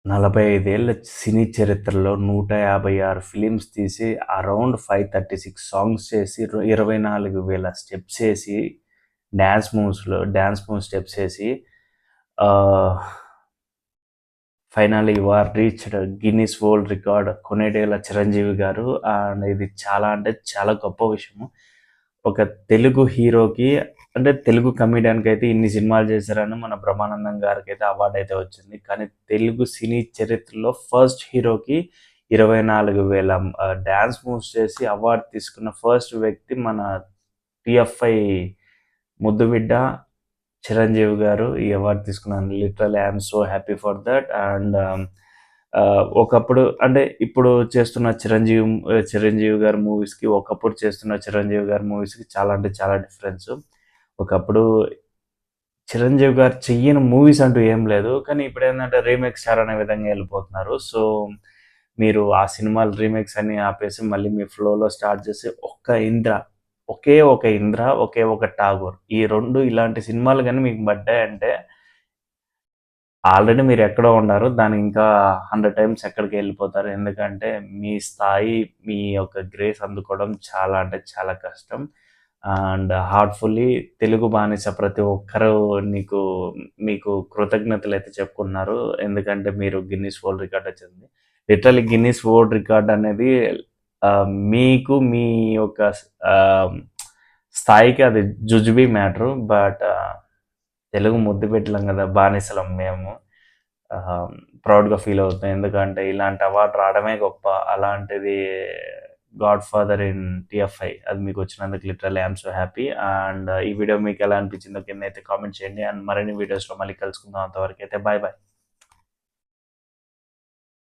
45 ఏళ్ల సినీ చరిత్రలో 156 ఫిలిమ్స్ తీసి అరౌండ్ 536 సాంగ్స్ చేసి 24,000 స్టెప్స్ ఏసి డాన్స్ మూవ్ స్టెప్స్ ఏసి finally you are reached Guinness world record Konidela Chiranjeevi గారు. అండ్ ఇది చాలా అంటే చాలా గొప్ప విషయము. ఒక తెలుగు హీరోకి అంటే తెలుగు కమెడియన్‌కి అయితే ఇన్ని సినిమాలు చేశారని మన బ్రహ్మానందం గారికైతే అవార్డ్ అయితే వచ్చింది. కానీ తెలుగు సినీ చరిత్రలో ఫస్ట్ హీరోకి 24,000 డాన్స్ మూవ్స్ చేసి అవార్డ్ తీసుకున్న ఫస్ట్ వ్యక్తి మన టీఎఫ్ఐ ముద్దుబిడ్డ చిరంజీవి గారు ఈ అవార్డు తీసుకున్నాను. Literally I'm so happy for that. And ఒకప్పుడు అంటే ఇప్పుడు చేస్తున్న చిరంజీవి గారి మూవీస్కి ఒకప్పుడు చేస్తున్న చిరంజీవి గారి మూవీస్కి చాలా అంటే చాలా డిఫరెన్స్. ఒకప్పుడు చిరంజీవి గారు చెయ్యని మూవీస్ అంటూ ఏం లేదు. కానీ ఇప్పుడు ఏంటంటే రీమేక్ స్టార్ అనే విధంగా వెళ్ళిపోతున్నారు. సో మీరు ఆ సినిమాలు రీమేక్స్ అన్ని ఆపేసి మళ్ళీ మీ ఫ్లోలో స్టార్ట్ చేసి ఒకే ఒక ఇంద్ర, ఒకే ఒక ఠాగూర్, ఈ 2 ఇలాంటి సినిమాలు గాని మీకు పడ్డాయంటే ఆల్రెడీ మీరు ఎక్కడో ఉన్నారు. దానికి ఇంకా 100 టైమ్స్ ఎక్కడికెళ్ళిపోతారు. ఎందుకంటే మీ స్థాయి, మీ యొక్క గ్రేస్ అందుకోవడం చాలా అంటే చాలా కష్టం. అండ్ హార్ట్‌ఫుల్లీ తెలుగు బానిస ప్రతి ఒక్కరు మీకు కృతజ్ఞతలైతే చెప్పుకుంటున్నారు. ఎందుకంటే మీరు గిన్నిస్ వరల్డ్ రికార్డ్ వచ్చింది. లిటరల్లీ గిన్నిస్ వరల్డ్ రికార్డ్ అనేది మీకు మీ యొక్క స్థాయికి అది జుజుబీ మ్యాటరు. బట్ తెలుగు ముద్దు పెట్టలేం కదా, బానిసలం మేము. ప్రౌడ్గా ఫీల్ అవుతాం. ఎందుకంటే ఇలాంటి అవార్డు రావడమే గొప్ప. అలాంటిది గాడ్ ఫాదర్ ఇన్ టీఎఫ్ఐ అది మీకు వచ్చినందుకు literally I'm so happy. And ఈ వీడియో మీకు ఎలా అనిపించిందో కింద అయితే కామెంట్ చేయండి. అండ్ మరిన్ని వీడియోస్లో మళ్ళీ కలుసుకుందాం. అంతవరకు అయితే బాయ్ బాయ్.